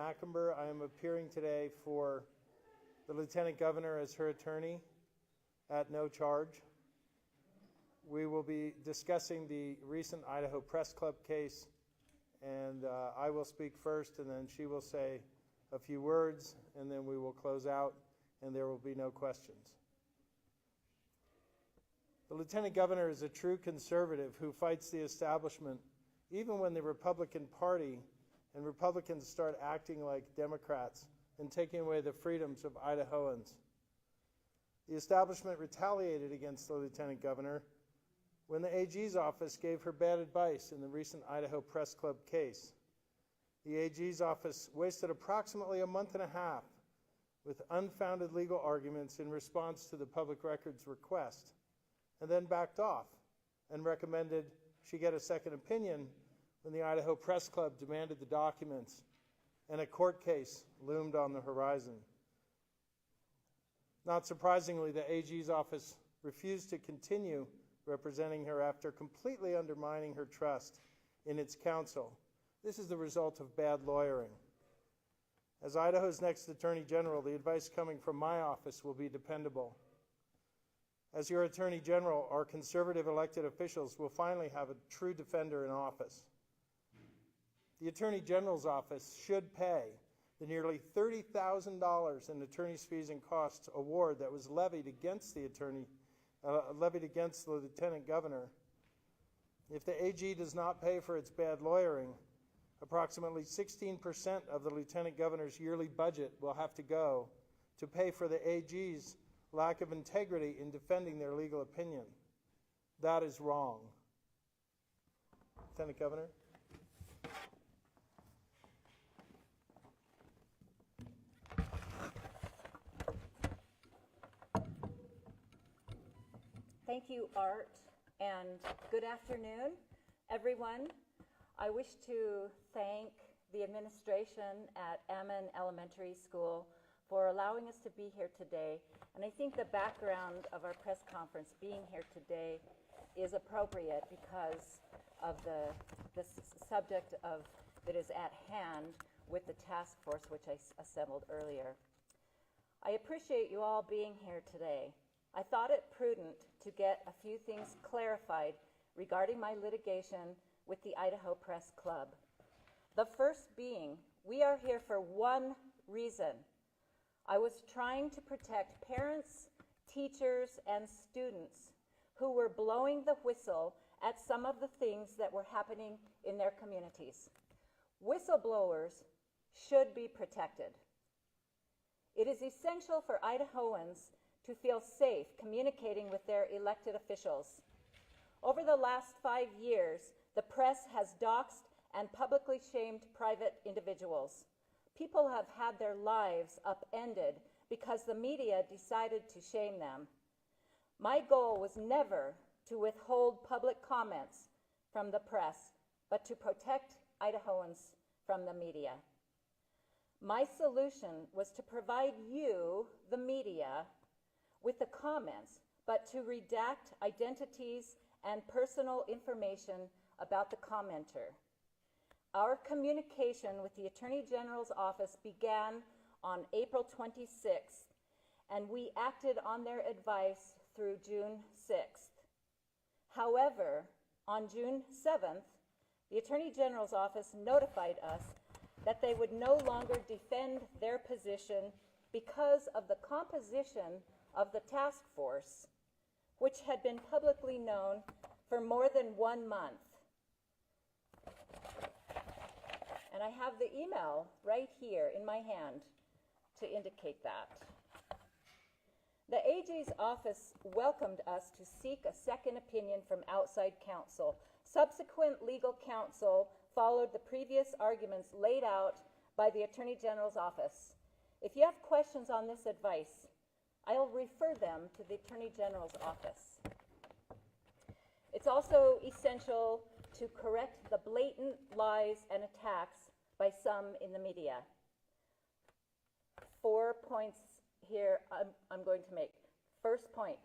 Ackenber. I am appearing today for the Lieutenant Governor as her attorney at no charge. We will be discussing the recent Idaho Press Club case, and I will speak first, and then she will say a few words, and then we will close out, and there will be no questions. The Lieutenant Governor is a true conservative who fights the establishment even when the Republican Party and Republicans start acting like Democrats and taking away the freedoms of Idahoans. The establishment retaliated against the Lieutenant Governor when the AG's office gave her bad advice in the recent Idaho Press Club case. The AG's office wasted approximately a month and a half with unfounded legal arguments in response to the public records request, and then backed off and recommended she get a second opinion when the Idaho Press Club demanded the documents and a court case loomed on the horizon. Not surprisingly, the AG's office refused to continue representing her after completely undermining her trust in its counsel. This is the result of bad lawyering. As Idaho's next Attorney General, the advice coming from my office will be dependable. As your Attorney General, our conservative elected officials will finally have a true defender in office. The Attorney General's office should pay the nearly $30,000 in attorney's fees and costs award that was levied against the Lieutenant Governor. If the AG does not pay for its bad lawyering, approximately 16% of the Lieutenant Governor's yearly budget will have to go to pay for the AG's lack of integrity in defending their legal opinion. That is wrong. Lieutenant Governor. Thank you, Art, and good afternoon, everyone. I wish to thank the administration at Ammon Elementary School for allowing us to be here today. And I think the background of our press conference being here today is appropriate because of the subject that is at hand with the task force which I assembled earlier. I appreciate you all being here today. I thought it prudent to get a few things clarified regarding my litigation with the Idaho Press Club. The first being, we are here for one reason. I was trying to protect parents, teachers, and students who were blowing the whistle at some of the things that were happening in their communities. Whistleblowers should be protected. It is essential for Idahoans to feel safe communicating with their elected officials. Over the last 5 years, the press has doxed and publicly shamed private individuals. People have had their lives upended because the media decided to shame them. My goal was never to withhold public comments from the press, but to protect Idahoans from the media. My solution was to provide you, the media, with the comments, but to redact identities and personal information about the commenter. Our communication with the Attorney General's office began on April 26th, and we acted on their advice through June 6th. However, on June 7th, the Attorney General's office notified us that they would no longer defend their position because of the composition of the task force, which had been publicly known for more than 1 month. And I have the email right here in my hand to indicate that. The AG's office welcomed us to seek a second opinion from outside counsel. Subsequent legal counsel followed the previous arguments laid out by the Attorney General's office. If you have questions on this advice, I'll refer them to the Attorney General's office. It's also essential to correct the blatant lies and attacks by some in the media. 4 points here I'm going to make. First point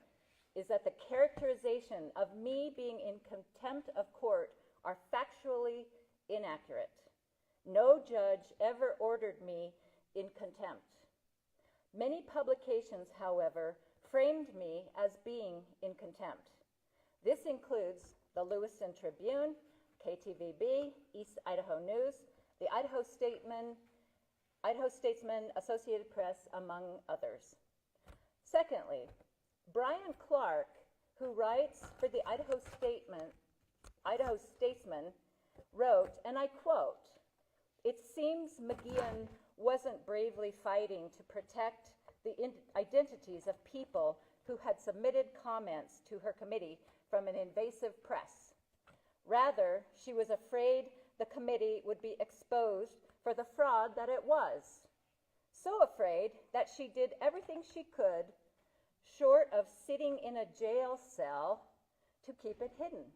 is that the characterization of me being in contempt of court are factually inaccurate. No judge ever ordered me in contempt. Many publications, however, framed me as being in contempt. This includes the Lewiston Tribune, KTVB, East Idaho News, the Idaho Statesman, Associated Press, among others. Secondly, Brian Clark, who writes for the Idaho Statesman, wrote, and I quote, "It seems McGeachin wasn't bravely fighting to protect the identities of people who had submitted comments to her committee from an invasive press. Rather, she was afraid the committee would be exposed for the fraud that it was. So afraid that she did everything she could, short of sitting in a jail cell, to keep it hidden."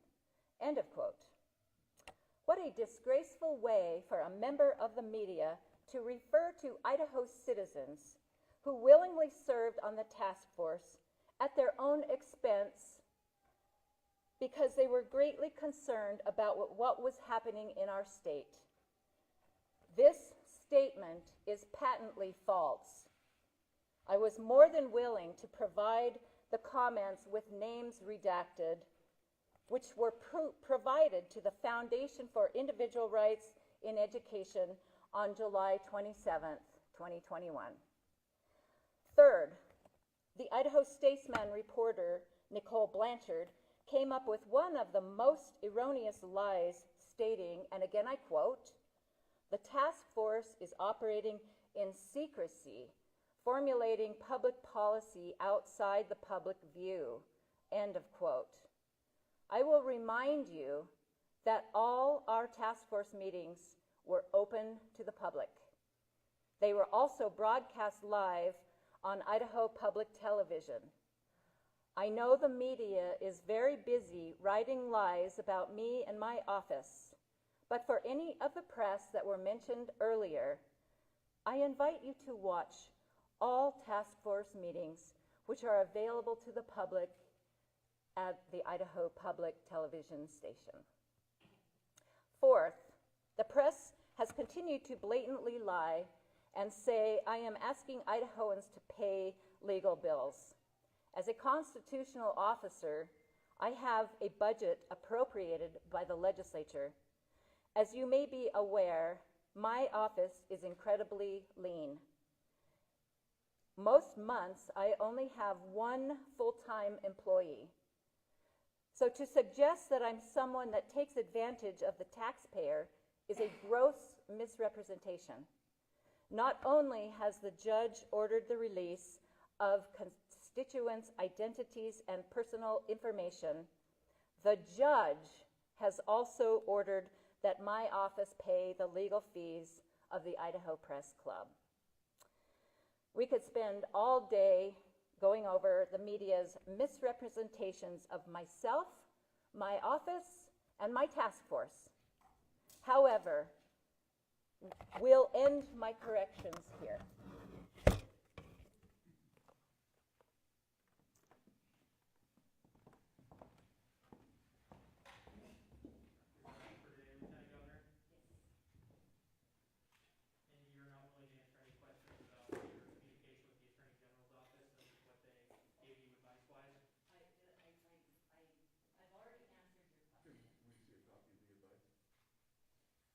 End of quote. What a disgraceful way for a member of the media to refer to Idaho citizens who willingly served on the task force at their own expense because they were greatly concerned about what was happening in our state. This statement is patently false. I was more than willing to provide the comments with names redacted, which were provided to the Foundation for Individual Rights in Education on July 27th, 2021. Third, the Idaho Statesman reporter, Nicole Blanchard, came up with one of the most erroneous lies, stating, and again I quote, "The task force is operating in secrecy, formulating public policy outside the public view." End of quote. I will remind you that all our task force meetings were open to the public. They were also broadcast live on Idaho Public Television. I know the media is very busy writing lies about me and my office, but for any of the press that were mentioned earlier, I invite you to watch all task force meetings, which are available to the public at the Idaho Public Television station. Fourth, the press has continued to blatantly lie and say I am asking Idahoans to pay legal bills. As a constitutional officer, I have a budget appropriated by the legislature. As you may be aware, my office is incredibly lean. Most months, I only have one full-time employee. So to suggest that I'm someone that takes advantage of the taxpayer is a gross misrepresentation. Not only has the judge ordered the release of constituents' identities and personal information, the judge has also ordered that my office pay the legal fees of the Idaho Press Club. We could spend all day going over the media's misrepresentations of myself, my office, and my task force. However, we'll end my corrections here.